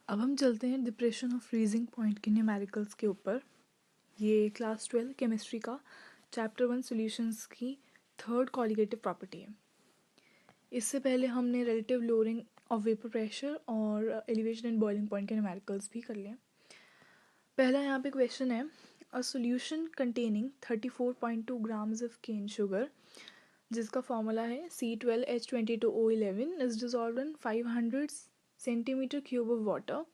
अब हम चलते हैं डिप्रेशन ऑफ फ्रीजिंग पॉइंट के न्यूमेरिकल्स के ऊपर। ये क्लास 12 केमिस्ट्री का चैप्टर 1 सॉल्यूशंस की थर्ड कॉलिगेटिव प्रॉपर्टी है। इससे पहले हमने relative lowering of vapour pressure और एलिवेशन एंड बॉइलिंग पॉइंट के न्यूमेरिकल्स भी कर लिए। पहला यहाँ पे क्वेश्चन है, a solution containing 34.2 grams of cane sugar जिसका फॉर्मूला है C12H22O11 is dissolved in 500 centimetre cube of water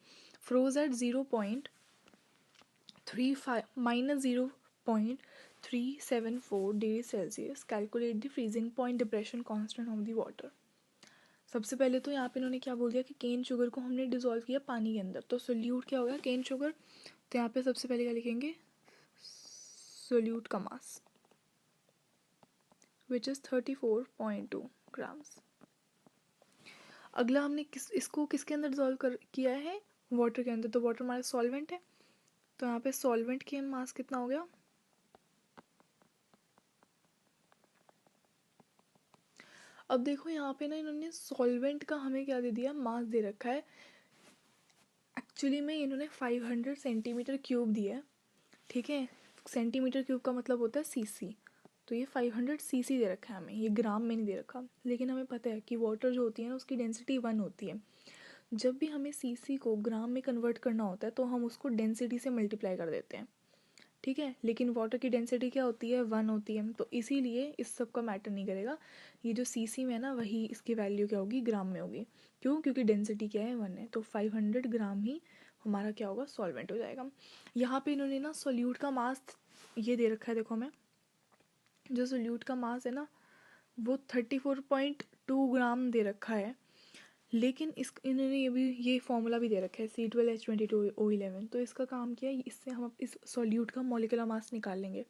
froze at 0.35 minus 0.374 degree Celsius. Calculate the freezing point depression constant of the water. सबसे पहले तो यहाँ पे इन्होंने क्या बोल दिया कि केन शुगर को हमने डिजोल्व किया पानी के अंदर, तो सोल्यूट क्या होगा केन शुगर। तो यहाँ पे सबसे पहले क्या लिखेंगे, सोल्यूट का मास विच इज़ 34.2 ग्राम्स। अगला हमने इसको किसके अंदर डिजोल्व किया है, वाटर के अंदर। तो वाटर हमारा सॉल्वेंट है, तो यहाँ पे सॉल्वेंट की मास कितना हो गया। अब देखो यहाँ पे ना इन्होंने सॉल्वेंट का हमें क्या दे दिया, मास दे रखा है। एक्चुअली में इन्होंने 500 सेंटीमीटर क्यूब दिया है, ठीक है। सेंटीमीटर क्यूब का मतलब होता है सीसी, तो ये 500 सीसी दे रखा है हमें, ये ग्राम में नहीं दे रखा। लेकिन हमें पता है कि वाटर जो होती है ना उसकी डेंसिटी 1 होती है। जब भी हमें सीसी को ग्राम में कन्वर्ट करना होता है तो हम उसको डेंसिटी से मल्टीप्लाई कर देते हैं, ठीक है। लेकिन वाटर की डेंसिटी क्या होती है, 1 होती है, तो इसीलिए इस सब का मैटर नहीं करेगा। ये जो सीसी में है ना वही इसकी वैल्यू क्या होगी, ग्राम में होगी। क्यों, क्योंकि डेंसिटी क्या है, 1 है। तो 500 ग्राम ही हमारा क्या होगा, सॉल्वेंट हो जाएगा। यहाँ पे इन्होंने ना सोल्यूट का मास ये दे रखा है, देखो हमें जो सोल्यूट का मास है ना वो 34.2 ग्राम दे रखा है। लेकिन इन्होंने ये फॉर्मूला भी दे रखा है C12H22O11। तो इसका काम क्या है, इससे हम इस सॉल्यूट का मॉलिक्यूलर मास निकाल लेंगे।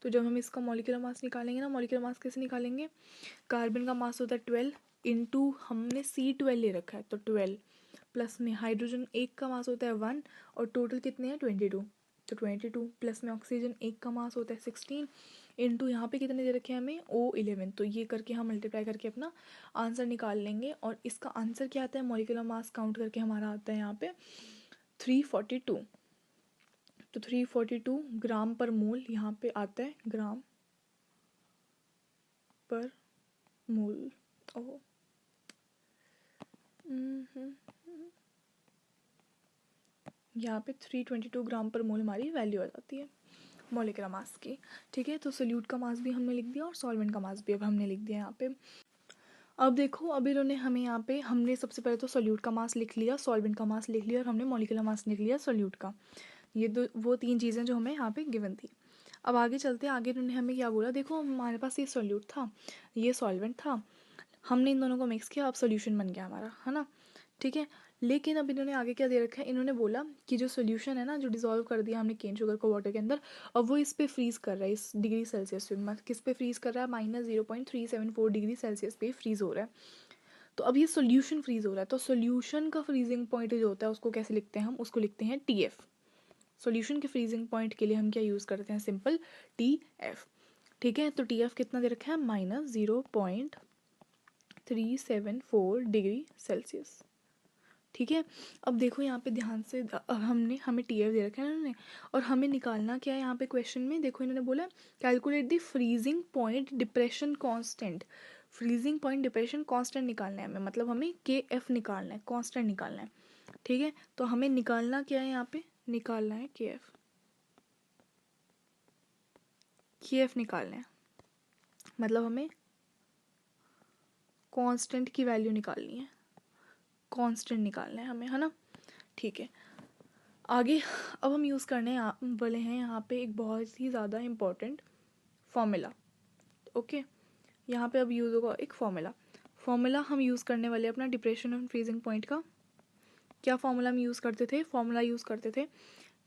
तो जब हम इसका मॉलिक्यूलर मास निकालेंगे ना, मॉलिक्यूलर मास कैसे निकालेंगे, कार्बन का मास होता है 12 इंटू हमने C12 ले रखा है तो 12 प्लस में हाइड्रोजन एक का मास होता है 1 और टोटल कितने हैं 22, तो 22 प्लस में ऑक्सीजन एक का मास होता है 16 इंटू यहाँ पे कितने दे रखे हैं हमें O11। तो ये करके हम मल्टीप्लाई करके अपना आंसर निकाल लेंगे। और इसका आंसर क्या आता है, मॉलिक्यूलर मास काउंट करके हमारा आता है यहाँ पे 342। तो 342 ग्राम पर मोल यहाँ पे आता है, ग्राम पर मोल। ओह यहाँ पे 322 ग्राम पर मोल हमारी वैल्यू आ जाती है मॉलिक्यूलर मास की, ठीक है। तो सोल्यूट का मास भी हमने लिख दिया और सॉल्वेंट का मास भी अब हमने लिख दिया यहाँ पे। अब देखो, अब इन्होंने हमें यहाँ पे हमने सबसे पहले तो सोल्यूट का मास लिख लिया, सॉल्वेंट का मास लिख लिया और हमने मॉलिक्यूलर मास लिख लिया सोल्यूट का। ये दो वो 3 चीज़ें जो हमें यहाँ पे गिवन थी। अब आगे चलते हैं, आगे इन्होंने हमें क्या बोला, देखो हमारे पास ये सोल्यूट था, ये सॉल्वेंट था, हमने इन दोनों को मिक्स किया, अब सोल्यूशन बन गया हमारा, है ना, ठीक है। लेकिन अब इन्होंने आगे क्या दे रखा है, इन्होंने बोला कि जो सोल्यूशन है ना, जो डिसॉल्व कर दिया हमने केन शुगर को वाटर के अंदर, अब वो इस पे फ्रीज़ कर रहा है, इस डिग्री सेल्सियस पे। किस पे फ्रीज़ कर रहा है, -0.374 डिग्री सेल्सियस पे फ्रीज़ हो रहा है। तो अब ये सोल्यूशन फ्रीज़ हो रहा है, तो सोल्यूशन का फ्रीजिंग पॉइंट जो होता है उसको कैसे लिखते हैं, हम उसको लिखते हैं TF। सोल्यूशन के फ्रीजिंग पॉइंट के लिए हम क्या यूज़ करते हैं, सिंपल TF, ठीक है। तो TF कितना दे रखा है, -0.374 डिग्री सेल्सियस, ठीक है। अब देखो यहाँ पे ध्यान से, अब हमें TF दे रखा है इन्होंने, और हमें निकालना क्या है यहाँ पे क्वेश्चन में, देखो इन्होंने बोला calculate the freezing point depression constant. Freezing point depression constant निकालना है हमें, मतलब हमें KF निकालना है, कांस्टेंट निकालना है, ठीक है। तो हमें निकालना क्या है, यहाँ पे निकालना है KF निकालना है, मतलब हमें कांस्टेंट की वैल्यू निकालनी है, कांस्टेंट निकालना है हमें, है ना, ठीक है। आगे अब हम यूज़ करने वाले हैं यहाँ पे एक बहुत ही ज़्यादा इम्पॉर्टेंट फॉर्मूला, ओके। यहाँ पे अब यूज़ होगा एक फॉर्मूला हम यूज़ करने वाले अपना डिप्रेशन एंड फ्रीजिंग पॉइंट का। क्या फॉर्मूला हम यूज़ करते थे, फॉर्मूला यूज़ करते थे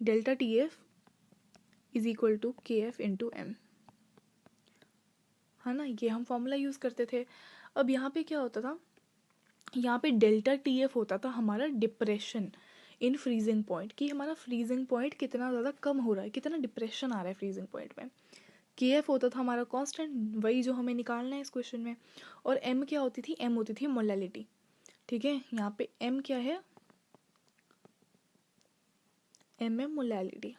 delta TF is equal to KF into M, है ना, ये हम फॉर्मूला यूज़ करते थे। अब यहाँ पे क्या होता था, यहाँ पे डेल्टा TF होता था हमारा डिप्रेशन इन फ्रीजिंग पॉइंट, कि हमारा फ्रीजिंग पॉइंट कितना ज़्यादा कम हो रहा है, कितना डिप्रेशन आ रहा है फ्रीजिंग पॉइंट में। KF होता था हमारा कांस्टेंट, वही जो हमें निकालना है इस क्वेश्चन में। और M क्या होती थी, M होती थी मोलैलिटी, ठीक है। यहाँ पे M क्या है, एम है मोलैलिटी,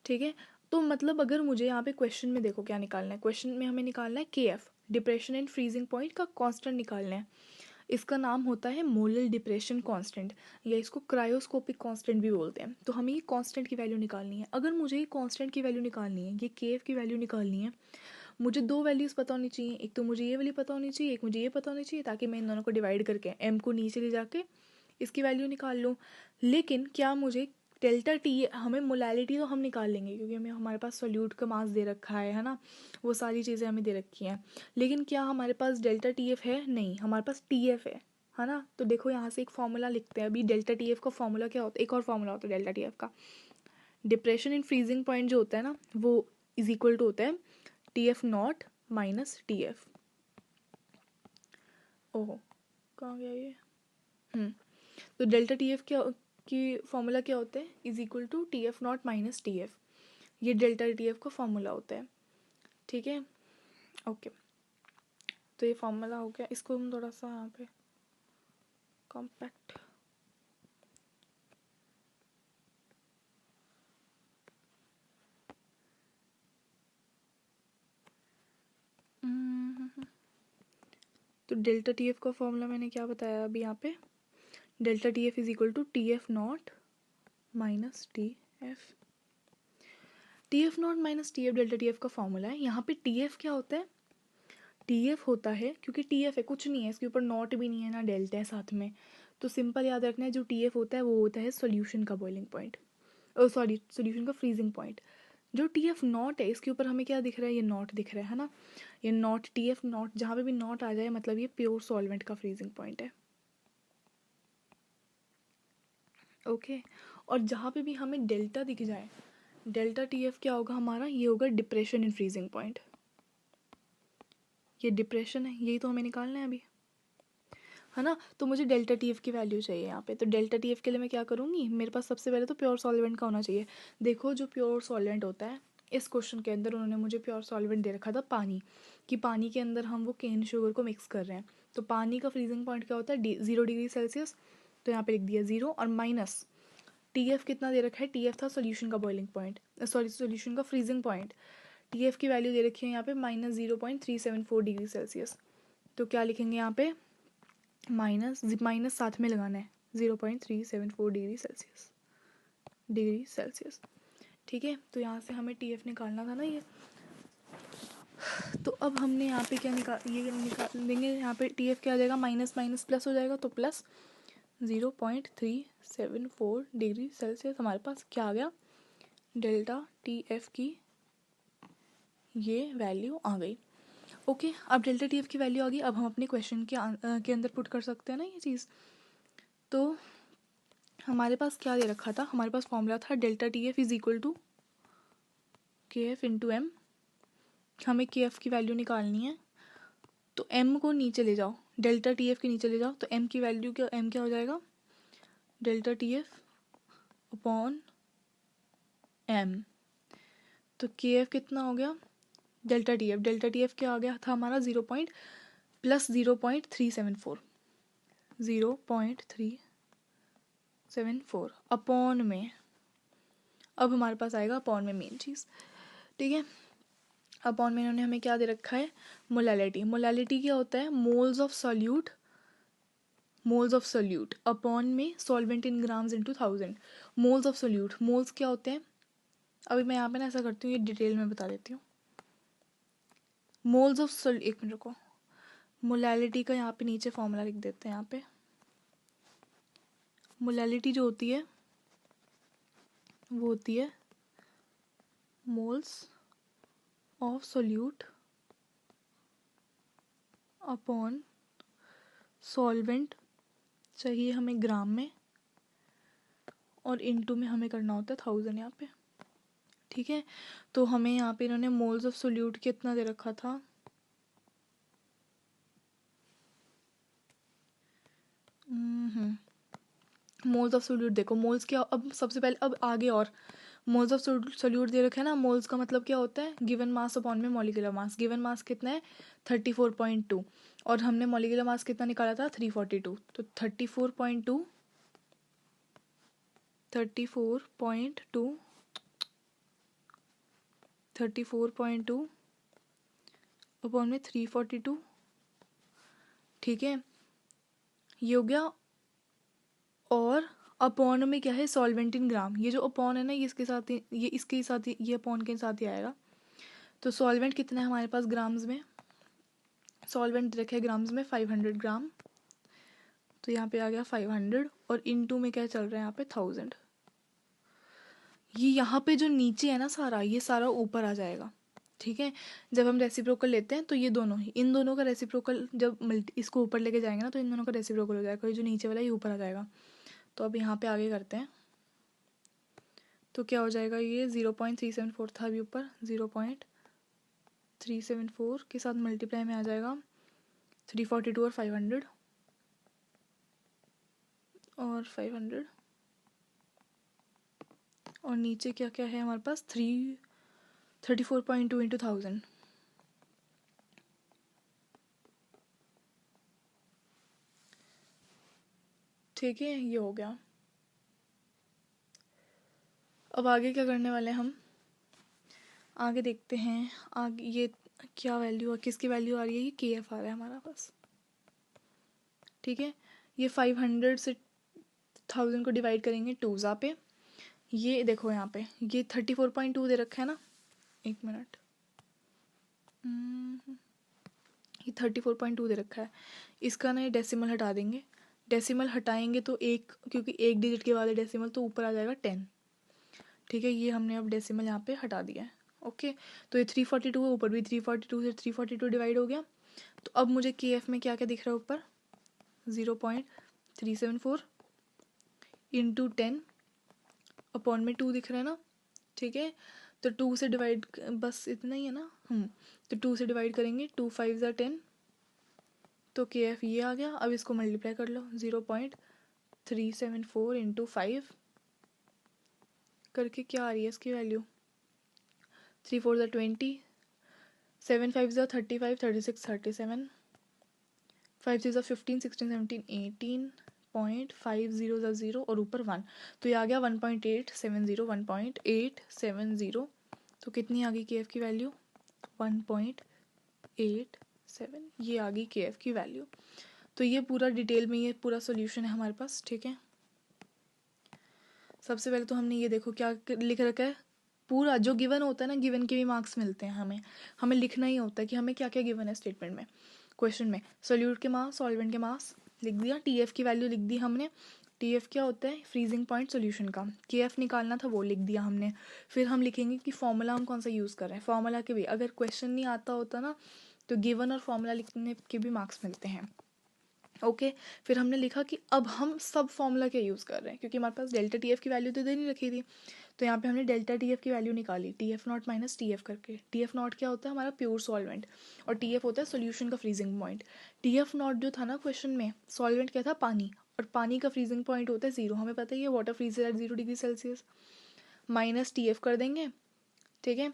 ठीक है। तो मतलब अगर मुझे यहाँ पे क्वेश्चन में देखो क्या निकालना है, क्वेश्चन में हमें निकालना है के F, depression and freezing point का कांस्टेंट निकालना है। इसका नाम होता है मोलल डिप्रेशन कांस्टेंट, या इसको क्रायोस्कोपिक कांस्टेंट भी बोलते हैं। तो हमें ये कांस्टेंट की वैल्यू निकालनी है। अगर मुझे ये कांस्टेंट की वैल्यू निकालनी है, ये के एफ की वैल्यू निकालनी है, मुझे दो वैल्यूज़ पता होनी चाहिए। एक तो मुझे ये वाली पता होनी चाहिए, एक मुझे ये पता होनी चाहिए, ताकि मैं इन दोनों को डिवाइड करके एम को नीचे ले जाके इसकी वैल्यू निकाल लूँ। लेकिन क्या मुझे डेल्टा टी, हमें मोलैलिटी तो हम निकाल लेंगे क्योंकि हमें हमारे पास सोल्यूट का मास दे रखा है ना, वो सारी चीज़ें हमें दे रखी हैं। लेकिन क्या हमारे पास डेल्टा टी एफ है? नहीं, हमारे पास टी एफ है ना। तो देखो यहाँ से एक फॉर्मूला लिखते हैं अभी। डेल्टा टी एफ का फॉर्मूला क्या होता है? एक और फॉर्मूला होता है डेल्टा टी एफ का, डिप्रेशन इन फ्रीजिंग पॉइंट जो होता है ना, वो इज इक्वल टू होता है T F not minus T F. ओहो, कहाँ गया ये? तो डेल्टा टी एफ क्या की फॉर्मूला क्या होता है? Is equal to T F not minus T F. ये डेल्टा टी एफ का फॉर्मूला होता है, ठीक है। ओके, तो ये फॉर्मूला हो गया। इसको हम थोड़ा सा यहाँ पे कॉम्पैक्ट, तो डेल्टा टी एफ का फॉर्मूला मैंने क्या बताया अभी यहाँ पे? Delta T F is equal to T F not minus T F. T F not minus T F delta T F का फॉर्मूला है। यहाँ पे टी एफ क्या होता है? टी एफ होता है, क्योंकि टी एफ है, कुछ नहीं है इसके ऊपर, नॉट भी नहीं है ना डेल्टा है साथ में, तो सिंपल याद रखना है जो टी एफ होता है वो होता है सोल्यूशन का बॉइलिंग पॉइंट, सॉरी सोल्यूशन का फ्रीजिंग पॉइंट। जो टी एफ नॉट है इसके ऊपर हमें क्या दिख रहा है? ये नॉट दिख रहा है ना, ये नॉट, टी एफ नॉट, जहाँ पे भी नॉट आ जाए मतलब ये प्योर सॉल्वेंट का फ्रीजिंग पॉइंट है, ओके। और जहाँ पे भी हमें डेल्टा दिख जाए, डेल्टा टी एफ क्या होगा हमारा? ये होगा डिप्रेशन इन फ्रीजिंग पॉइंट। ये डिप्रेशन है, यही तो हमें निकालना है अभी, है ना। तो मुझे डेल्टा टी एफ की वैल्यू चाहिए यहाँ पे। तो डेल्टा टी एफ के लिए मैं क्या करूँगी? मेरे पास सबसे पहले तो प्योर सॉल्वेंट का होना चाहिए। देखो जो प्योर सॉल्वेंट होता है, इस क्वेश्चन के अंदर उन्होंने मुझे प्योर सॉल्वेंट दे रखा था पानी, कि पानी के अंदर हम वो केन शुगर को मिक्स कर रहे हैं। तो पानी का फ्रीजिंग पॉइंट क्या होता है? 0 डिग्री सेल्सियस। तो यहाँ पे लिख दिया 0 और माइनस टी एफ कितना दे रखा है? टी एफ था सोल्यूशन का बॉइलिंग पॉइंट, सॉरी सोल्यूशन का फ्रीजिंग पॉइंट। टी एफ की वैल्यू दे रखी है यहाँ पे -0.374 डिग्री सेल्सियस। तो क्या लिखेंगे यहाँ पे? माइनस साथ में लगाना है, 0.374 डिग्री सेल्सियस, ठीक है। तो यहाँ से हमें टी एफ निकालना था ना ये। तो अब हमने यहाँ पे क्या निकाल देंगे, यहाँ पे टी एफ क्या आ जाएगा? माइनस माइनस प्लस हो जाएगा, तो प्लस 0.374 डिग्री सेल्सियस हमारे पास क्या आ गया? डेल्टा टी एफ की ये वैल्यू आ गई, ओके। अब डेल्टा टी एफ की वैल्यू आ गई, अब हम अपने क्वेश्चन के अंदर पुट कर सकते हैं ना ये चीज़। तो हमारे पास क्या दे रखा था? हमारे पास फॉर्मूला था delta T F is equal to K F into M. हमें के एफ की वैल्यू निकालनी है, तो एम को नीचे ले जाओ, डेल्टा टी एफ के नीचे ले जाओ, तो एम की वैल्यू क्या, एम क्या हो जाएगा? Delta T F upon M. तो के एफ कितना हो गया? डेल्टा टी एफ क्या आ गया था हमारा? 0.374 0.374 अपॉन में, अब हमारे पास आएगा अपॉन में मेन चीज़, ठीक है। अपॉन में इन्होंने हमें क्या दे रखा है? मोलैलिटी। मोलैलिटी क्या होता है? मोल्स ऑफ सोल्यूट अपॉन में solvent in grams into 1000। Moles of solute, moles क्या होते हैं? अभी मैं यहाँ पे ना ऐसा करती हूँ, ये डिटेल में बता देती हूँ। मोल्स ऑफ सोल्यूट, एक मिनट रुको, मोलैलिटी का यहाँ पे नीचे फॉर्मूला लिख देते हैं। यहाँ पे मोलैलिटी जो होती है वो होती है moles of solute upon solvent, चाहिए हमें ग्राम में, और इनटू में हमें करना होता है 1000 यहाँ पे, ठीक है। तो हमें यहाँ पे इन्होंने मोल्स ऑफ सोल्यूट कितना दे रखा था? मोल्स ऑफ सोल्यूट देखो, मोल्स क्या, अब सबसे पहले, अब आगे और मोल्स ऑफ सोल्यूट दे रखे हैं ना। मोल्स का मतलब क्या होता है? गिवन मास अपॉन में मॉलिक्यूलर मास। गिवन मास कितना है? 34.2, और हमने मॉलिक्यूलर मास कितना निकाला था? 342। तो 34.2 34.2 अपॉन में 342, ठीक है, ये हो गया। और अपॉन में क्या है, सॉल्वेंट इन ग्राम, ये जो अपॉन है ना ये इसके साथ ये इसके साथ ये अपॉन के साथ ही आएगा। तो सॉल्वेंट कितना है हमारे पास ग्राम्स में, सॉल्वेंट रखे ग्राम्स में 500 ग्राम, तो यहाँ पे आ गया 500 और इनटू में क्या चल रहा है यहाँ पे 1000। ये यहाँ पे जो नीचे है ना सारा, ये सारा ऊपर आ जाएगा, ठीक है। जब हम रेसिप्रोकल लेते हैं तो ये दोनों ही, इन दोनों का रेसिप्रोकल जब इसको ऊपर लेके जाएंगे ना तो इन दोनों का रेसिप्रोकल हो जाएगा, ये जो नीचे वाला ये ऊपर आ जाएगा। तो अब यहाँ पे आगे करते हैं, तो क्या हो जाएगा, ये 0.374 था अभी ऊपर, 0.374 के साथ मल्टीप्लाई में आ जाएगा 342 और 500 और नीचे क्या क्या है हमारे पास, 34.2 इंटू 1000, ठीक है, ये हो गया। अब आगे क्या करने वाले हैं हम, आगे देखते हैं आगे ये क्या वैल्यू, किसकी वैल्यू आ रही है, ये KF आ रहा है हमारा पास, ठीक है। ये 500 से 1000 को डिवाइड करेंगे 2 पे, ये देखो यहाँ पे ये 34.2 दे रखा है ना, एक मिनट, ये 34.2 दे रखा है, इसका ना ये डेसिमल हटा देंगे, डेसिमल हटाएंगे तो एक, क्योंकि एक डिजिट के बाद डेसिमल तो ऊपर आ जाएगा 10, ठीक है। ये हमने अब डेसिमल यहाँ पे हटा दिया है, ओके। तो ये 342 है, ऊपर भी 342 से 342 डिवाइड हो गया। तो अब मुझे KF में क्या क्या दिख रहा है ऊपर, 0.374 इंटू 10 अपॉन में 2 दिख रहा है ना, ठीक है। तो 2 से डिवाइड, बस इतना ही है ना, तो 2 से डिवाइड करेंगे, 2 5 ज़ा 10, तो KF ये आ गया। अब इसको मल्टीप्लाई कर लो, 0.374 इंटू 5 करके क्या आ रही है इसकी वैल्यू, 3 4 ज़ा 20, 7 5 ज़ा 35, 36 37, 5 6 ज़ा 15, 16 17 18, 0.50 ज़ा 0 और ऊपर 1, तो ये आ गया 1.870, 1.870। तो कितनी आ गई KF की वैल्यू, 1.87, ये आ गई KF की वैल्यू। तो ये पूरा डिटेल में ये पूरा सॉल्यूशन है हमारे पास, ठीक है। सबसे पहले तो हमने ये देखो क्या लिख रखा है, पूरा जो गिवन होता है ना, गिवन के भी मार्क्स मिलते हैं हमें, हमें लिखना ही होता है कि हमें क्या क्या गिवन है स्टेटमेंट में, क्वेश्चन में। सोल्यूट के मार्क्स, सॉल्वेंट के मार्क्स लिख दिया, TF की वैल्यू लिख दी हमने, TF क्या होता है, फ्रीजिंग पॉइंट सॉल्यूशन का, KF निकालना था वो लिख दिया हमने। फिर हम लिखेंगे कि फॉर्मूला हम कौन सा यूज़ कर रहे हैं, फॉर्मूला के भी अगर क्वेश्चन नहीं आता होता ना तो गिवन और फॉर्मूला लिखने के भी मार्क्स मिलते हैं, ओके। फिर हमने लिखा कि अब हम सब फॉर्मूला क्या यूज़ कर रहे हैं, क्योंकि हमारे पास डेल्टा TF की वैल्यू तो दे नहीं रखी थी, तो यहाँ पे हमने डेल्टा TF की वैल्यू निकाली, TF नॉट माइनस TF करके। TF नॉट क्या होता है, हमारा प्योर सॉल्वेंट, और TF होता है सॉल्यूशन का फ्रीजिंग पॉइंट। TF नॉट जो था ना क्वेश्चन में, सॉल्वेंट क्या था, पानी, और पानी का फ्रीजिंग पॉइंट होता है 0, हमें पता ही है, water freezer at 0 degree celsius, minus TF कर देंगे, ठीक है।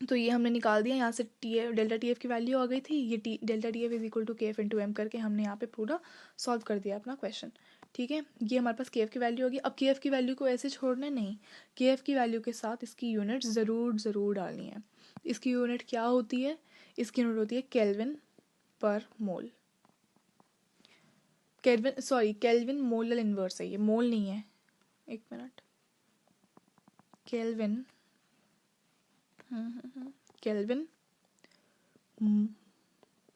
तो ये हमने निकाल दिया, यहाँ से डेल्टा TF की वैल्यू आ गई थी, ये delta TF is equal to KF into M करके हमने यहाँ पे पूरा सॉल्व कर दिया अपना क्वेश्चन, ठीक है। ये हमारे पास KF की वैल्यू होगी। अब KF की वैल्यू को ऐसे छोड़ना नहीं, KF की वैल्यू के साथ इसकी यूनिट ज़रूर डालनी है। इसकी यूनिट क्या होती है, इसकी यूनिट होती है केल्विन पर मोल, केल्विन मोलल इन्वर्स है, ये मोल नहीं है, एक मिनट, केल्विन केल्विन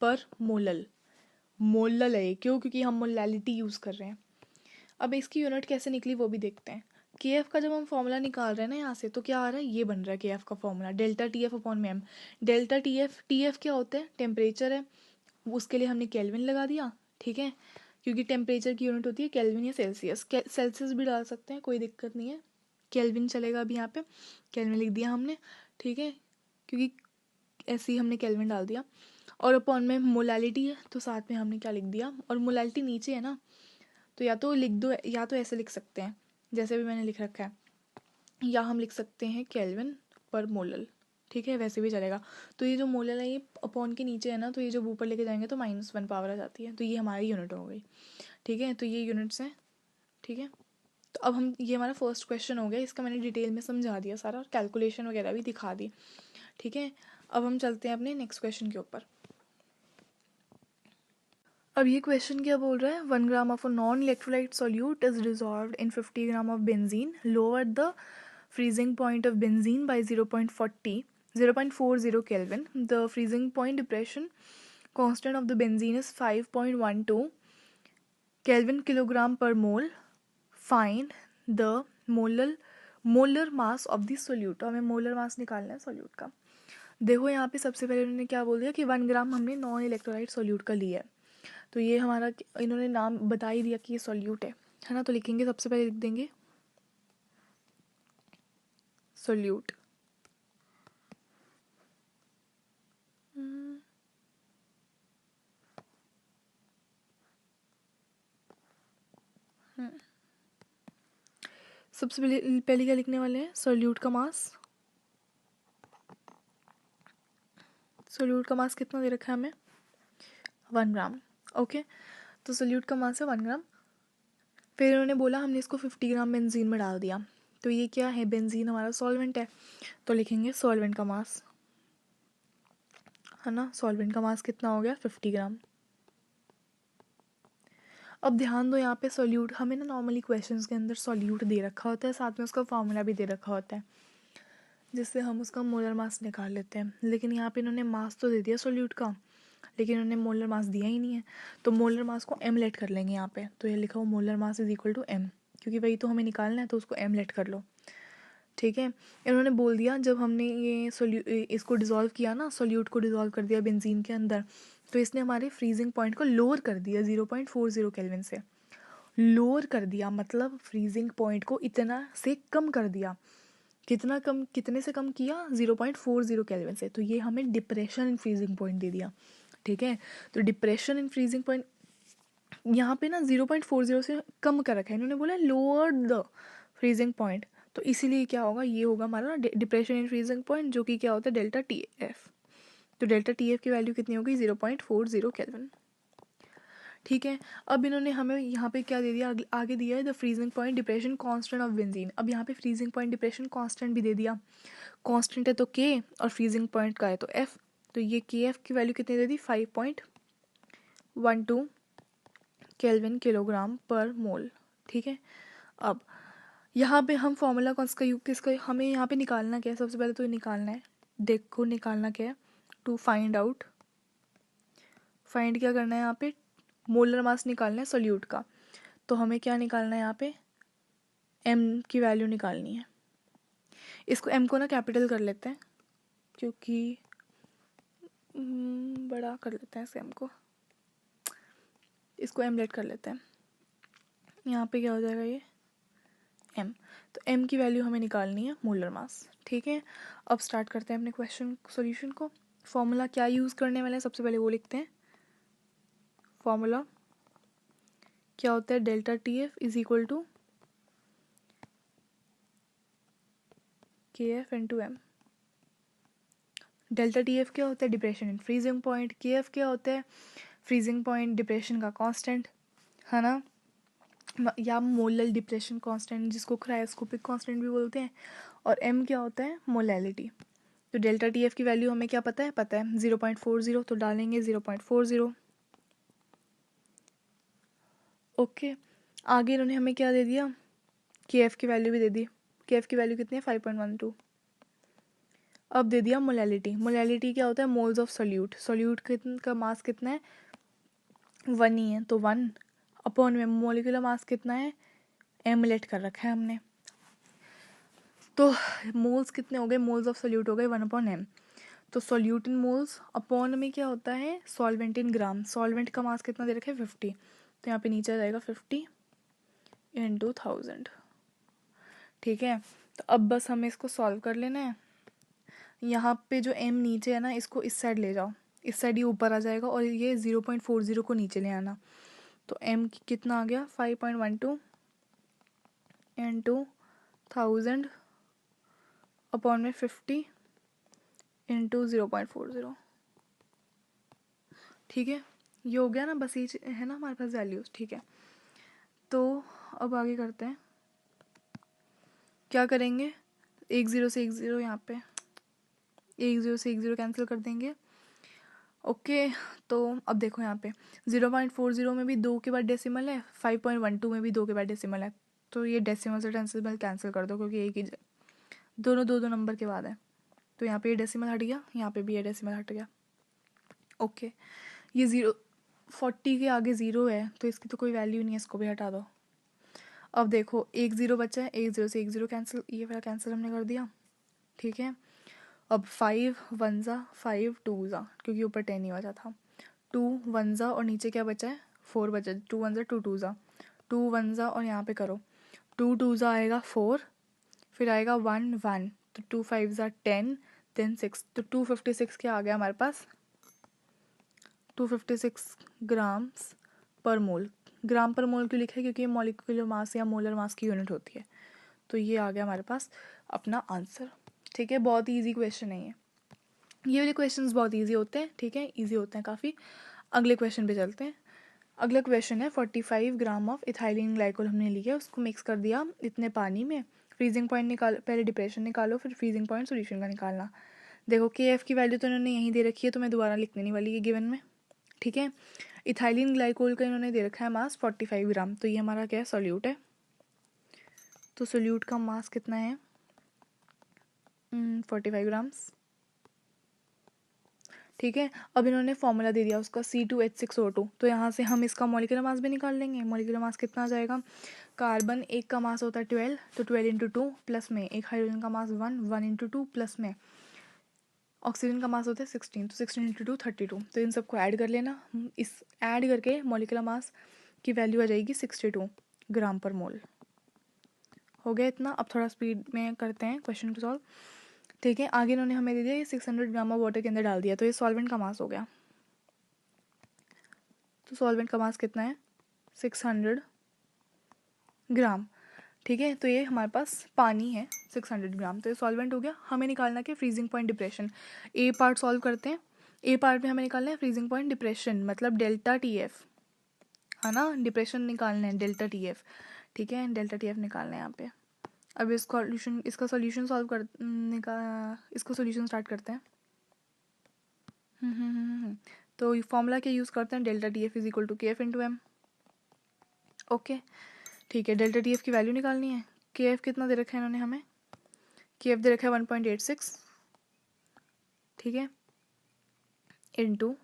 पर मोलल, मोलल है क्यों, क्योंकि हम मोलैलिटी यूज़ कर रहे हैं। अब इसकी यूनिट कैसे निकली वो भी देखते हैं। KF का जब हम फॉर्मूला निकाल रहे हैं ना यहाँ से, तो क्या आ रहा है, ये बन रहा है KF का फॉर्मूला, डेल्टा TF अपॉन में M। डेल्टा TF क्या होता है, टेम्परेचर है, उसके लिए हमने केल्विन लगा दिया, ठीक है, क्योंकि टेम्परेचर की यूनिट होती है केल्विन या सेल्सियस, सेल्सियस भी डाल सकते हैं, कोई दिक्कत नहीं है, केल्विन चलेगा। अभी यहाँ पे केल्विन लिख दिया हमने, ठीक है, क्योंकि ऐसे ही हमने केल्विन डाल दिया। और अपॉन में मोलैलिटी है तो साथ में हमने क्या लिख दिया, और मोलैलिटी नीचे है ना, तो या तो लिख दो, या तो ऐसे लिख सकते हैं जैसे भी मैंने लिख रखा है, या हम लिख सकते हैं केल्विन पर मोलल, ठीक है, वैसे भी चलेगा। तो ये जो मोलल है ये अपॉन के नीचे है ना, तो ये जब ऊपर लेके जाएंगे तो -1 पावर आ जाती है, तो ये हमारी यूनिट हो गई, ठीक है। तो ये यूनिट्स हैं, ठीक है। तो अब हम, ये हमारा फर्स्ट क्वेश्चन हो गया, इसका मैंने डिटेल में समझा दिया सारा और कैलकुलेशन वगैरह भी दिखा दी, ठीक है। अब हम चलते हैं अपने नेक्स्ट क्वेश्चन के ऊपर। अब ये क्वेश्चन क्या बोल रहा है, 1 gram of a non electrolyte solute is dissolved in 50 gram of benzene, lower the freezing point of benzene by 0.40 Kelvin. The freezing point depression constant of the benzene is 5.12 Kelvin kilogram per mole. Find the molar mass of the solute. तो हमें molar mass निकालना है solute का। देखो यहाँ पे सबसे पहले उन्होंने क्या बोल दिया कि 1 ग्राम हमने नॉन इलेक्ट्रोलाइट सोल्यूट का लिया है, तो ये हमारा, इन्होंने नाम बता ही दिया कि ये सोल्यूट है ना। तो लिखेंगे, सबसे पहले लिख देंगे सोल्यूट। सबसे पहले क्या लिखने वाले हैं, सोल्यूट का मास। सोल्यूट का मास कितना दे रखा है हमें, 1 ग्राम। ओके, तो सोल्यूट का मास है 1 ग्राम। फिर उन्होंने बोला हमने इसको 50 ग्राम बेंजीन में डाल दिया, तो ये क्या है, बेंजीन हमारा सॉल्वेंट है, तो लिखेंगे सॉल्वेंट का मास, है ना। सॉल्वेंट का मास कितना हो गया, 50 ग्राम। अब ध्यान दो, यहाँ पे सोल्यूट हमें ना, नॉर्मली क्वेश्चंस के अंदर सोल्यूट दे रखा होता है, साथ में उसका फॉर्मूला भी दे रखा होता है, जिससे हम उसका मोलर मास निकाल लेते हैं। लेकिन यहाँ पे इन्होंने मास तो दे दिया सोल्यूट का, लेकिन उन्होंने मोलर मास दिया ही नहीं है, तो मोलर मास को एम लेट कर लेंगे यहाँ पे। तो ये लिखा हो molar mass is equal to M, क्योंकि वही तो हमें निकालना है, तो उसको एम लेट कर लो, ठीक है। इन्होंने बोल दिया जब हमने ये इसको डिज़ोल्व किया ना, सोल्यूट को डिज़ोल्व कर दिया बेंजीन के अंदर, तो इसने हमारे फ्रीजिंग पॉइंट को लोअर कर दिया 0.40 केल्विन से। लोअर कर दिया मतलब फ्रीजिंग पॉइंट को इतना से कम कर दिया। कितना कम, कितने से कम किया, 0.40 केल्विन से। तो ये हमें डिप्रेशन इन फ्रीजिंग पॉइंट दे दिया, ठीक है। तो डिप्रेशन इन फ्रीजिंग पॉइंट यहाँ पे ना 0.40 से कम कर रखा है, इन्होंने बोला लोअर द फ्रीजिंग पॉइंट, तो इसीलिए क्या होगा, ये होगा हमारा डिप्रेशन इन फ्रीजिंग पॉइंट, जो कि क्या होता है, डेल्टा टी एफ। तो डेल्टा टी एफ की वैल्यू कितनी होगी, 0.40 केल्विन, ठीक है। अब इन्होंने हमें यहाँ पे क्या दे दिया, आगे दिया है the freezing point depression constant of benzene. अब यहाँ पे फ्रीजिंग पॉइंट डिप्रेशन कांस्टेंट भी दे दिया, कांस्टेंट है तो के और फ्रीजिंग पॉइंट का है तो एफ, तो ये के एफ की वैल्यू कितनी दे दी, 5.12 केल्विन किलोग्राम पर मोल, ठीक है। अब यहाँ पे हम फॉर्मूला किसका हमें यहाँ पे निकालना क्या है, सबसे पहले तो निकालना है, देखो निकालना क्या है, टू फाइंड आउट, फाइंड क्या करना है यहाँ पे, मोलर मास निकालना है सोल्यूट का। तो हमें क्या निकालना है यहाँ पे, एम की वैल्यू निकालनी है। इसको एम को ना कैपिटल कर लेते हैं, क्योंकि बड़ा कर लेते हैं इस एम को, इसको एम लेट कर लेते हैं। यहाँ पे क्या हो जाएगा, ये एम। तो एम की वैल्यू हमें निकालनी है मोलर मास, ठीक है। अब स्टार्ट करते हैं अपने क्वेश्चन सॉल्यूशन को। फॉर्मूला क्या यूज़ करने वाले हैं, सबसे पहले वो लिखते हैं। फॉर्मूला क्या होता है, delta T F is equal to K F into M. Delta T F क्या होता है, depression in freezing point. K F क्या होता है, फ्रीजिंग पॉइंट डिप्रेशन का कांस्टेंट, है ना, या मोलल डिप्रेशन कांस्टेंट, जिसको क्रायोस्कोपिक कांस्टेंट भी बोलते हैं। और एम क्या होता है, मोलैलिटी। तो डेल्टा टी एफ की वैल्यू हमें क्या पता है 0.40, तो डालेंगे 0.40। ओके, आगे इन्होंने हमें क्या दे दिया, के एफ की वैल्यू भी दे दी। के एफ की वैल्यू कितनी है, 5.12। अब दे दिया मोलैलिटी। मोलैलिटी क्या होता है, मोल्स ऑफ सोल्यूट। सोल्यूट का मास कितना है, 1 ही है, तो 1 अपॉन में मोलिकुलर मास कितना है, एम लेट कर रखा है हमने। तो मोल्स कितने हो गए, मोल्स ऑफ सोल्यूट हो गए 1/m। तो सोल्यूट इन मोल्स अपॉन में क्या होता है, सॉल्वेंट इन ग्राम। सॉल्वेंट का मास कितना दे रखा है, 50, तो यहाँ पे नीचे आ जाएगा 50 × 1000, ठीक है। तो अब बस हमें इसको सॉल्व कर लेना है। यहाँ पे जो m नीचे है ना, इसको इस साइड ले जाओ, इस साइड ये ऊपर आ जाएगा, और ये 0.40 को नीचे ले आना। तो m कितना आ गया, 5.12 × 1000 अपॉन में 50 × 0.40, ठीक है। ये हो गया ना, बस ये है ना हमारे पास वैल्यूज, ठीक है। तो अब आगे करते हैं। क्या करेंगे, 10 से 10 यहाँ पे 10 से 10 कैंसिल कर देंगे। ओके, तो अब देखो यहाँ पे 0.40 में भी 2 के बाद डेसिमल है, 5.12 में भी 2 के बाद डेसिमल है। तो ये डेसिमल से डेसिमल कैंसिल कर दो, क्योंकि एक ही दोनों दो दो नंबर के बाद है। तो यहाँ पे ये डेसिमल हट गया, यहाँ पे भी ये डेसिमल हट गया। ओके, ये 40 के आगे 0 है, तो इसकी तो कोई वैल्यू नहीं है, इसको भी हटा दो। अब देखो 1 0 बचा है, 10 से 10 कैंसिल, ये वाला कैंसिल हमने कर दिया। ठीक है, अब 5 1 ज़ा 5 2 ज़ा, क्योंकि ऊपर 10 ही बचा था, 2 1 ज़ा और नीचे क्या बचा है 4 बचा, 2 1 ज़ा 2 2 ज़ा 2 1 ज़ा और यहाँ पे करो 2 2 ज़ा आएगा 4, फिर आएगा 1 1, तो 2 5 ज़ा 10, देन 6, तो 256 क्या आ गया हमारे पास, 256 ग्राम्स पर मोल। ग्राम पर मोल क्यों लिखा है, क्योंकि ये मॉलिक्यूलर मास या मोलर मास की यूनिट होती है। तो ये आ गया हमारे पास अपना आंसर। ठीक है, बहुत ही ईजी क्वेश्चन है ये वाले क्वेश्चंस बहुत इजी होते हैं। ठीक है, इजी होते हैं काफ़ी। अगले क्वेश्चन पे चलते हैं। अगला क्वेश्चन है 45 ग्राम ऑफ इथाइलिन ग्लाइकोल हमने लिया, उसको मिक्स कर दिया इतने पानी में, फ्रीजिंग पॉइंट निकाल, पहले डिप्रेशन निकालो फिर फ्रीजिंग पॉइंट सोल्यूशन का निकालना। देखो के एफ की वैल्यू तो इन्होंने यहीं दे रखी है, तो मैं दोबारा लिखने नहीं वाली ये गिवन में। ठीक है, इथाइलिन ग्लाइकोल का इन्होंने दे रखा है मास 45 ग्राम, तो ये हमारा क्या है, सोल्यूट है। तो सोल्यूट का मास कितना है, 45 ग्राम्स। ठीक है, अब इन्होंने फॉर्मूला दे दिया उसका C2H6O2, तो यहाँ से हम इसका मॉलिक्यूलर मास भी निकाल लेंगे। मॉलिक्यूलर मास कितना आ जाएगा, कार्बन एक का मास होता है 12, तो 12 इंटू 2 प्लस में एक हाइड्रोजन का मास 1, 1 इंटू 2 प्लस में ऑक्सीजन का मास होता है 16, तो 16 इंटू 2 32। तो इन सबको ऐड कर लेना, इस ऐड करके मॉलिक्यूलर मास की वैल्यू आ जाएगी 62 ग्राम पर मोल। हो गया इतना। अब थोड़ा स्पीड में करते हैं क्वेश्चन को सॉल्व। ठीक है, आगे इन्होंने हमें दे दिया ये 600 ग्राम ऑफ वाटर के अंदर डाल दिया, तो ये सॉल्वेंट का मास हो गया। तो सॉल्वेंट का मास कितना है, 600 ग्राम। ठीक है, तो ये हमारे पास पानी है 600 ग्राम, तो ये सॉल्वेंट हो गया। हमें निकालना है फ्रीजिंग पॉइंट डिप्रेशन। ए पार्ट सॉल्व करते हैं। ए पार्ट में हमें निकालना है फ्रीजिंग पॉइंट डिप्रेशन, मतलब डेल्टा टी एफ, है ना, डिप्रेशन निकालना है डेल्टा टी एफ। ठीक है, डेल्टा टी एफ निकालना है यहाँ पे। अब इसका सोल्यूशन सॉल्व कर इसको सोल्यूशन स्टार्ट करते हैं। तो फॉर्मूला क्या यूज़ करते हैं, delta T F is equal to K F into M. Okay, ठीक है, डेल्टा टी एफ की वैल्यू निकालनी है। के एफ कितना दे रखा है इन्होंने हमें, के एफ दे रखा है 1.86। ठीक है, इनटू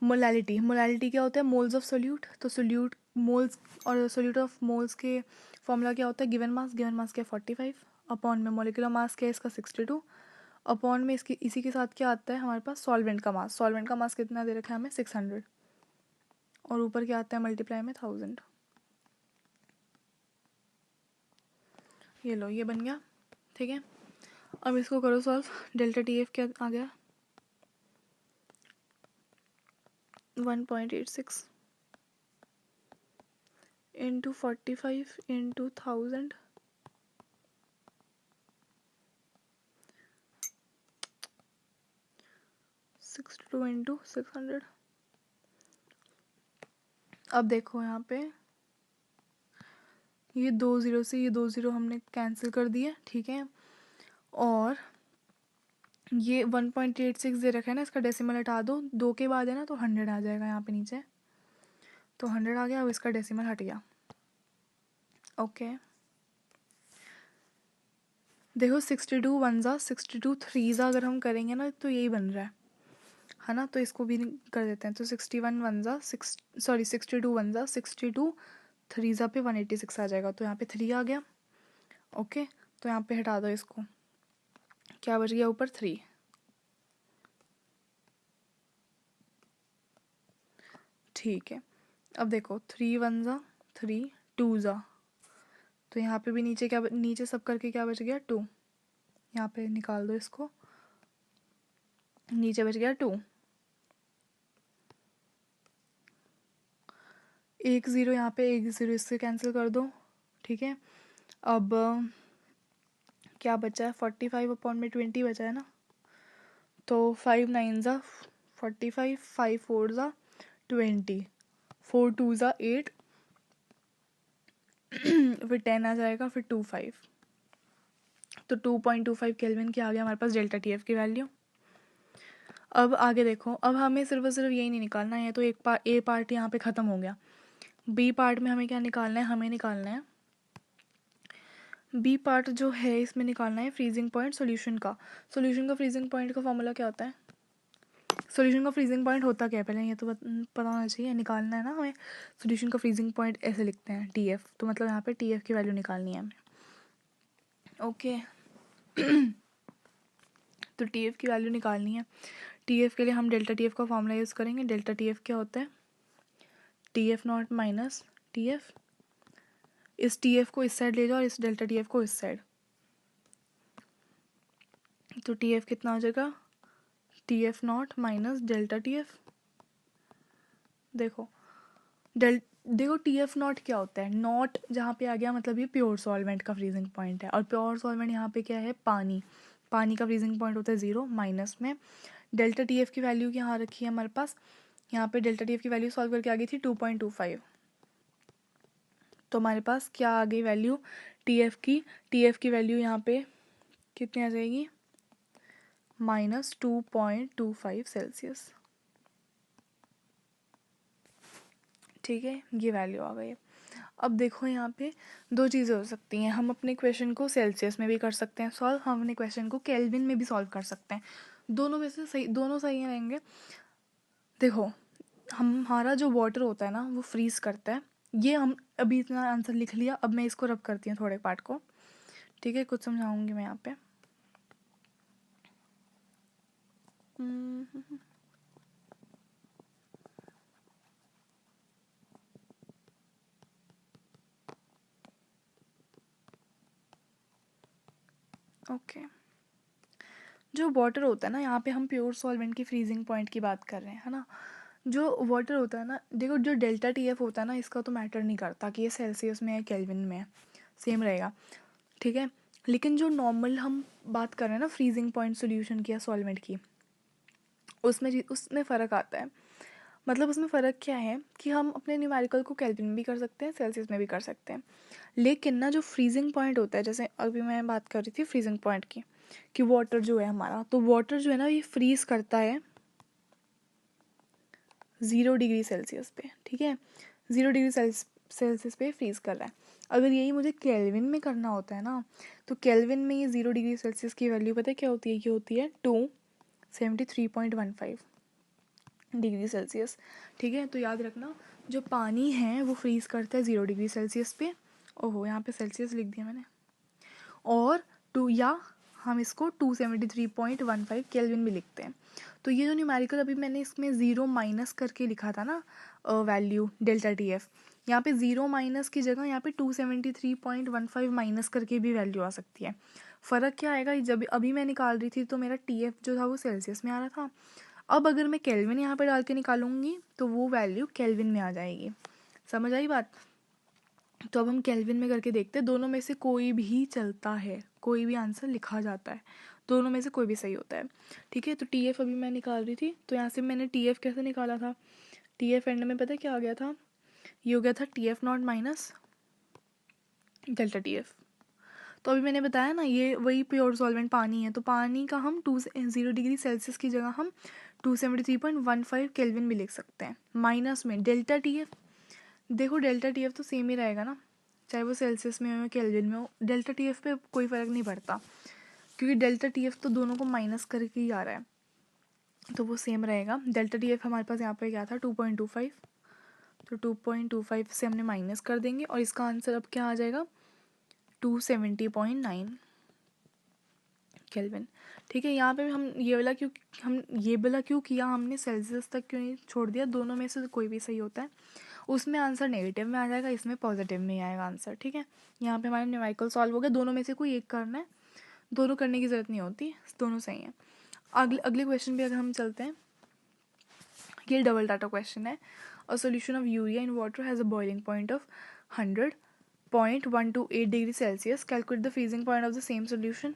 मोलैलिटी। मोलैलिटी क्या होता है, मोल्स ऑफ सोल्यूट। तो सोल्यूट मोल्स और सोल्यूट ऑफ मोल्स के फॉर्मूला क्या होता है, गिवन मास। गिवन मास क्या है 45, अपॉन में मॉलिक्यूलर मास क्या है इसका 62, अपॉन में इसकी इसी के साथ क्या आता है हमारे पास, सॉल्वेंट का मास। सॉल्वेंट का मास कितना दे रखा है हमें 600, और ऊपर क्या आता है मल्टीप्लाई में 1000। ये लो, ये बन गया। ठीक है, अब इसको करो सॉल्व। डेल्टा टी एफ क्या आ गया, 1.86 इंटू 45 इंटू 1000, 62 इंटू 600। अब देखो यहाँ पे ये 2 0 से ये 2 0 हमने कैंसिल कर दिए। ठीक है, और ये 1.86 दे रखा है ना, इसका डेसिमल हटा दो, 2 के बाद है ना, तो 100 आ जाएगा यहाँ पे नीचे, तो 100 आ गया। अब इसका डेसिमल हट गया। ओके, देखो 62 1 ज़ा 62 3 ज़ा अगर हम करेंगे ना, तो यही बन रहा है ना, तो इसको भी कर देते हैं। तो 61 1 ज़ा 62 1 ज़ा 62 3 ज़ा पे 186 आ जाएगा, तो यहाँ पे 3 आ गया। ओके, तो यहाँ पे हटा दो इसको, क्या बच गया ऊपर 3। ठीक है, अब देखो 3 1 ज़ा 3 2 ज़ा, तो यहाँ पे भी नीचे क्या नीचे सब करके क्या बच गया 2, यहाँ पे निकाल दो इसको, नीचे बच गया 2। 1 0 यहाँ पे, 1 0 इससे कैंसिल कर दो। ठीक है, अब क्या बचा है, 45 अपॉन में 20 बचा है ना, तो 5 9 ज़ा 45, 5 4 ज़ा 20, 4 2 ज़ा 8, फिर 10 आ जाएगा, फिर 2 5। तो 2.25 केल्विन की आ गया हमारे पास डेल्टा टी एफ की वैल्यू। अब आगे देखो, अब हमें सिर्फ और सिर्फ यही नहीं निकालना है, तो एक ए पार्ट यहाँ पे ख़त्म हो गया। बी पार्ट में हमें क्या निकालना है, हमें निकालना है बी पार्ट जो है इसमें निकालना है फ्रीजिंग पॉइंट सॉल्यूशन का। सॉल्यूशन का फ्रीजिंग पॉइंट का फॉर्मूला क्या होता है, सॉल्यूशन का फ्रीजिंग पॉइंट होता क्या है पहले ये तो पता होना चाहिए, निकालना है ना हमें। सॉल्यूशन का फ्रीजिंग पॉइंट ऐसे लिखते हैं टी एफ, तो मतलब यहाँ पे टी एफ की वैल्यू निकालनी है हमें। ओके तो टी एफ की वैल्यू निकालनी है। टी एफ के लिए हम डेल्टा टी एफ का फॉर्मूला यूज़ करेंगे। डेल्टा टी एफ क्या होता है, T F not minus T F. इस टी एफ को इस साइड ले जाओ और इस डेल्टा टी एफ को इस साइड, तो टी एफ कितना हो जाएगा, T F not minus delta T F. देखो देखो टी एफ नॉट क्या होता है, नॉट जहाँ पे आ गया मतलब ये प्योर सॉल्वेंट का फ्रीजिंग पॉइंट है, और प्योर सॉल्वेंट यहाँ पे क्या है, पानी। पानी का फ्रीजिंग पॉइंट होता है 0 माइनस में। डेल्टा टी एफ की वैल्यू यहाँ रखी है हमारे पास, यहाँ पे डेल्टा टी एफ की वैल्यू सॉल्व करके आ गई थी 2.25। तो हमारे पास क्या आ गई वैल्यू टी एफ की वैल्यू यहाँ पे कितनी आ जाएगी, -2.25 सेल्सियस। ठीक है, ये वैल्यू आ गई है। अब देखो यहाँ पे दो चीज़ें हो सकती हैं, हम अपने क्वेश्चन को सेल्सियस में भी कर सकते हैं सॉल्व, हम अपने क्वेश्चन को केल्विन में भी सॉल्व कर सकते हैं। दोनों में से सही, दोनों सही रहेंगे। देखो हमारा जो वाटर होता है ना वो फ्रीज करता है, ये हम अभी इतना आंसर लिख लिया, अब मैं इसको रब करती हूँ थोड़े पार्ट को। ठीक है, कुछ समझाऊंगी मैं यहाँ पे। ओके जो वाटर होता है ना, यहाँ पे हम प्योर सॉल्वेंट की फ्रीजिंग पॉइंट की बात कर रहे हैं, है ना। जो वाटर होता है ना, देखो जो डेल्टा टी एफ होता है ना, इसका तो मैटर नहीं करता कि ये सेल्सियस में है केल्विन में है, सेम रहेगा। ठीक है, लेकिन जो नॉर्मल हम बात कर रहे हैं ना फ्रीजिंग पॉइंट सॉल्यूशन की या सॉल्वेंट की, उसमें फ़र्क आता है। मतलब उसमें फ़र्क क्या है कि हम अपने न्यूमेरिकल को केल्विन में भी कर सकते हैं, सेल्सियस में भी कर सकते हैं, लेकिन ना जो फ्रीजिंग पॉइंट होता है, जैसे अभी मैं बात कर रही थी फ्रीजिंग पॉइंट की, कि वाटर जो है हमारा, तो वाटर जो है ना ये फ्रीज करता है 0 डिग्री सेल्सियस पे। ठीक है, 0 डिग्री सेल्सियस पे फ्रीज कर रहा है। अगर यही मुझे केल्विन में करना होता है ना, तो केल्विन में ये 0 डिग्री सेल्सियस की वैल्यू पता है क्या होती है, ये होती है 273.15 डिग्री सेल्सियस। ठीक है, तो याद रखना जो पानी है वो फ्रीज करता है 0 डिग्री सेल्सियस पे। ओहो यहाँ पे सेल्सियस लिख दिया मैंने, और या हम इसको 273.15 केल्विन भी लिखते हैं। तो ये जो न्यूमेरिकल अभी मैंने इसमें 0 माइनस करके लिखा था ना वैल्यू डेल्टा टी एफ, यहाँ पे 0 माइनस की जगह यहाँ पे 273.15 माइनस करके भी वैल्यू आ सकती है। फ़र्क क्या आएगा, जब अभी मैं निकाल रही थी तो मेरा टी एफ जो था वो सेल्सियस में आ रहा था, अब अगर मैं केल्विन यहाँ पे डाल के निकालूंगी तो वो वैल्यू केल्विन में आ जाएगी। समझ आई बात। तो अब हम केल्विन में करके देखते हैं, दोनों में से कोई भी चलता है, कोई भी आंसर लिखा जाता है, दोनों में से कोई भी सही होता है। ठीक है, तो टी एफ अभी मैं निकाल रही थी, तो यहाँ से मैंने टी एफ कैसे निकाला था, टी एफ एंड में पता है क्या आ गया था, ये हो गया था T F not minus delta T F. तो अभी मैंने बताया ना ये वही प्योर सॉल्वेंट पानी है, तो पानी का हम 0 डिग्री सेल्सियस की जगह हम 273.15 केल्विन भी लिख सकते हैं, माइनस में डेल्टा टी एफ। देखो डेल्टा टी एफ तो सेम ही रहेगा ना, चाहे वो सेल्सियस में हो या केल्विन में हो, डेल्टा टी एफ पे कोई फ़र्क नहीं पड़ता, क्योंकि डेल्टा टी एफ तो दोनों को माइनस करके ही आ रहा है, तो वो सेम रहेगा। डेल्टा टी एफ हमारे पास यहाँ पे क्या था 2.25, तो 2.25 से हमने माइनस कर देंगे और इसका आंसर अब क्या आ जाएगा 270.9 केल्विन। ठीक है, यहाँ पे हम ये वाला क्यों किया हमने, सेल्सियस तक क्यों नहीं छोड़ दिया, दोनों में से कोई भी सही होता है, उसमें आंसर नेगेटिव में आ जाएगा, इसमें पॉजिटिव में आएगा आंसर। ठीक है, यहाँ पे हमारे न्यूमेरिकल सॉल्व हो गया, दोनों में से कोई एक करना है, दोनों करने की ज़रूरत नहीं होती, दोनों सही हैं। अगले क्वेश्चन पे अगर हम चलते हैं, ये डबल डाटा क्वेश्चन है। A solution of urea in water has a boiling point of 100.128 degree Celsius, calculate the freezing point of the same solution.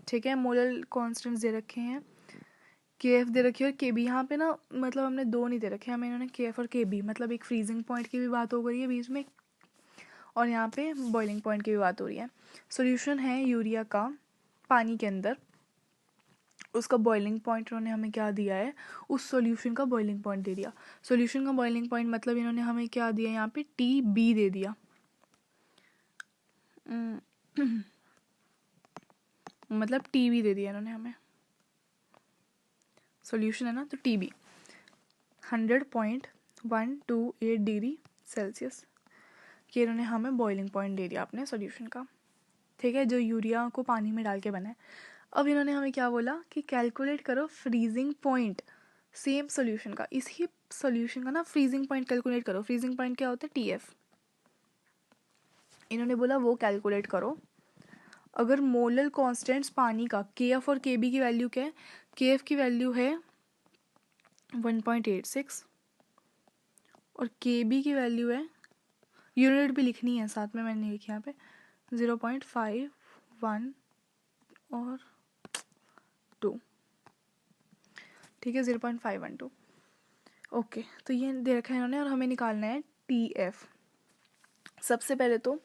ठीक है, मोलर कॉन्स्टेंट्स दे रखे हैं, के एफ दे रखी है और के बी। यहाँ पे ना मतलब हमने दो नहीं दे रखे, हमें इन्होंने के एफ और के बी, मतलब एक फ्रीजिंग पॉइंट की भी बात हो गई है बीच में, और यहाँ पे बॉइलिंग पॉइंट की भी बात हो रही है। सॉल्यूशन है यूरिया का पानी के अंदर, उसका बॉइलिंग पॉइंट इन्होंने हमें क्या दिया है, उस सॉल्यूशन का बॉइलिंग पॉइंट दे दिया। सॉल्यूशन का बॉइलिंग पॉइंट मतलब इन्होंने हमें क्या दिया यहाँ पे, TB दे दिया। मतलब TB दे दिया इन्होंने हमें, सॉल्यूशन है ना, तो TB 100.128 डिग्री सेल्सियस, कि इन्होंने हमें बॉइलिंग पॉइंट दे दिया अपने सॉल्यूशन का, ठीक है, जो यूरिया को पानी में डाल के बना है। अब इन्होंने हमें क्या बोला कि कैलकुलेट करो फ्रीजिंग पॉइंट सेम सॉल्यूशन का, इसी सॉल्यूशन का ना फ्रीजिंग पॉइंट कैलकुलेट करो। फ्रीजिंग पॉइंट क्या होता है, TF। इन्होंने बोला वो कैलकुलेट करो। अगर मोलर कॉन्स्टेंट्स पानी का KF और KB की वैल्यू क्या है, KF की वैल्यू है 1.86 और KB की वैल्यू है, यूनिट भी लिखनी है साथ में, मैंने नहीं लिखी यहाँ पे, 0.51 और 2, ठीक है, 0.512। ओके, तो ये दे रखा है इन्होंने और हमें निकालना है TF। सबसे पहले तो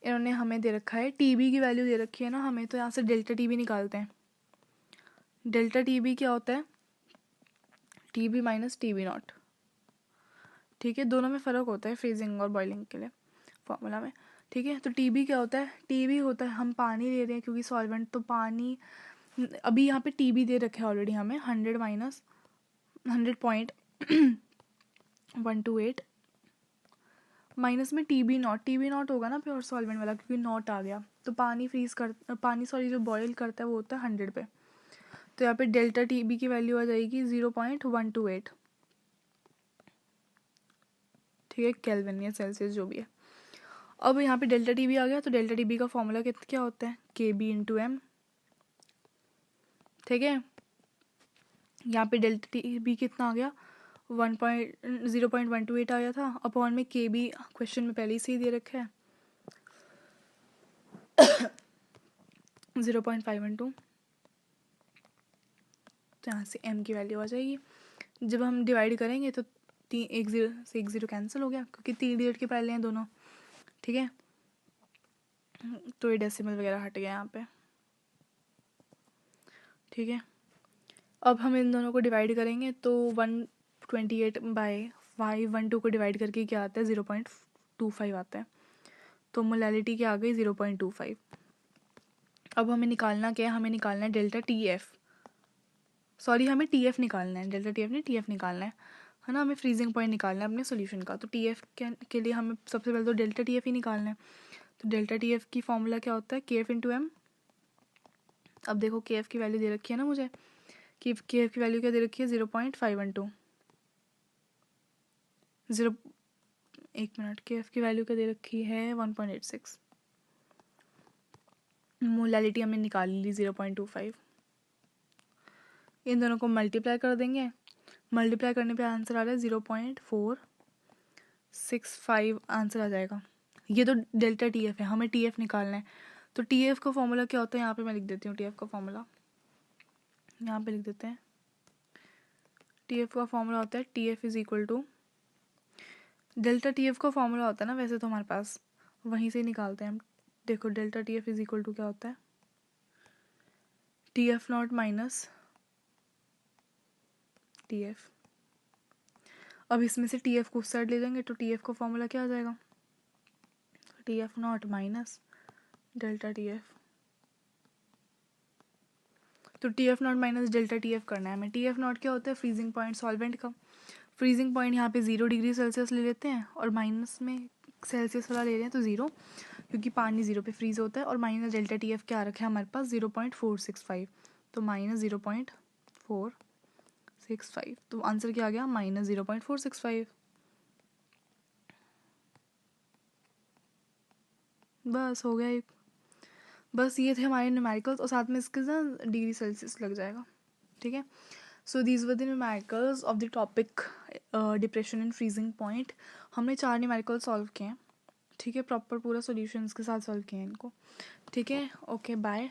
इन्होंने हमें दे रखा है TB की वैल्यू दे रखी है ना हमें, तो यहाँ से डेल्टा TB निकालते हैं। डेल्टा TB क्या होता है, TB माइनस TB नॉट, ठीक है, दोनों में फ़र्क होता है फ्रीजिंग और बॉइलिंग के लिए फॉर्मूला में, ठीक है। तो TB क्या होता है, TB होता है, हम पानी ले रहे हैं क्योंकि सॉल्वेंट तो पानी, अभी यहाँ पे TB दे रखे है ऑलरेडी हमें 100 माइनस 100.128 माइनस में TB नॉट होगा ना प्योर सॉल्वेंट वाला, क्योंकि नॉट आ गया, तो पानी जो बॉयल करता है वो होता है 100 पे, तो यहाँ पे डेल्टा TB की वैल्यू आ जाएगी 0.128, ठीक है, केल्विन या सेल्सियस जो भी है। अब यहाँ पे डेल्टा TB आ गया, तो डेल्टा TB का फॉर्मूला क्या होता है, KB/m, ठीक है। यहाँ पे डेल्टा TB कितना आ गया, 0.128 आ गया था, अपॉन में KB क्वेश्चन में पहले ही से ही दे रखा है 0.512, तो यहाँ से m की वैल्यू आ जाएगी। जब हम डिवाइड करेंगे तो 1 0 से 1 0 कैंसिल हो गया, क्योंकि 3 डिजिट के पहले हैं दोनों, ठीक है, तो ये डेसिमल वगैरह हट गया यहाँ पे, ठीक है। अब हम इन दोनों को डिवाइड करेंगे तो 128/512 को डिवाइड करके क्या आता है, 0.25 आता है, तो मोलैलिटी क्या आ गई, 0.25। अब हमें निकालना क्या है, हमें निकालना है डेल्टा TF, सॉरी हमें TF निकालना है, डेल्टा TF नहीं TF निकालना है ना, हमें फ्रीजिंग पॉइंट निकालना है अपने सॉल्यूशन का। तो TF के लिए हमें सबसे पहले तो डेल्टा TF ही निकालना है। तो डेल्टा TF की फॉर्मूला क्या होता है, KF/m। अब देखो KF की वैल्यू दे रखी है ना मुझे, कि KF की वैल्यू क्या दे रखी है, 0.512, 1 मिनट, KF की वैल्यू क्या दे रखी है, 1.86, मोलैलिटी हमने निकाल ली 0.25। इन दोनों को मल्टीप्लाई कर देंगे, मल्टीप्लाई करने पे आंसर आ रहा है 0.465 आंसर आ जाएगा। ये तो डेल्टा TF है, हमें TF निकालना है। तो TF का फॉर्मूला क्या होता है, यहाँ पे मैं लिख देती हूँ TF का फॉर्मूला, यहाँ पे लिख देते हैं। TF का फॉर्मूला होता है TF is equal to, delta TF का फॉर्मूला होता है ना वैसे तो हमारे पास, वहीं से निकालते हैं हम। देखो delta TF is equal to क्या होता है, TF नॉट माइनस TF। अब इसमें से TF को उस साइड ले जाएंगे तो TF का फॉर्मूला क्या आ जाएगा, TF not minus delta TF। तो TF not minus delta TF करना है हमें। TF नॉट क्या होता है, फ्रीजिंग पॉइंट सॉल्वेंट का। फ्रीजिंग पॉइंट यहाँ पे 0 डिग्री सेल्सियस ले लेते हैं और माइनस में सेल्सियस वाला ले रहे हैं तो 0, क्योंकि पानी 0 पे फ्रीज होता है, और माइनस डेल्टा TF क्या रखा है हमारे पास, 0.465, तो माइनस 0.465, तो आंसर क्या आ गया, माइनस 0.465। बस हो गया एक, बस ये थे हमारे न्यूमेरिकल्स, और साथ में इसके साथ डिग्री सेल्सियस लग जाएगा, ठीक है। So these were the numericals of the topic depression and freezing point. हमने 4 न्यूमेरिकल सॉल्व किए हैं, ठीक है, प्रॉपर पूरा सॉल्यूशंस के साथ सॉल्व किए हैं इनको, ठीक है। Okay bye.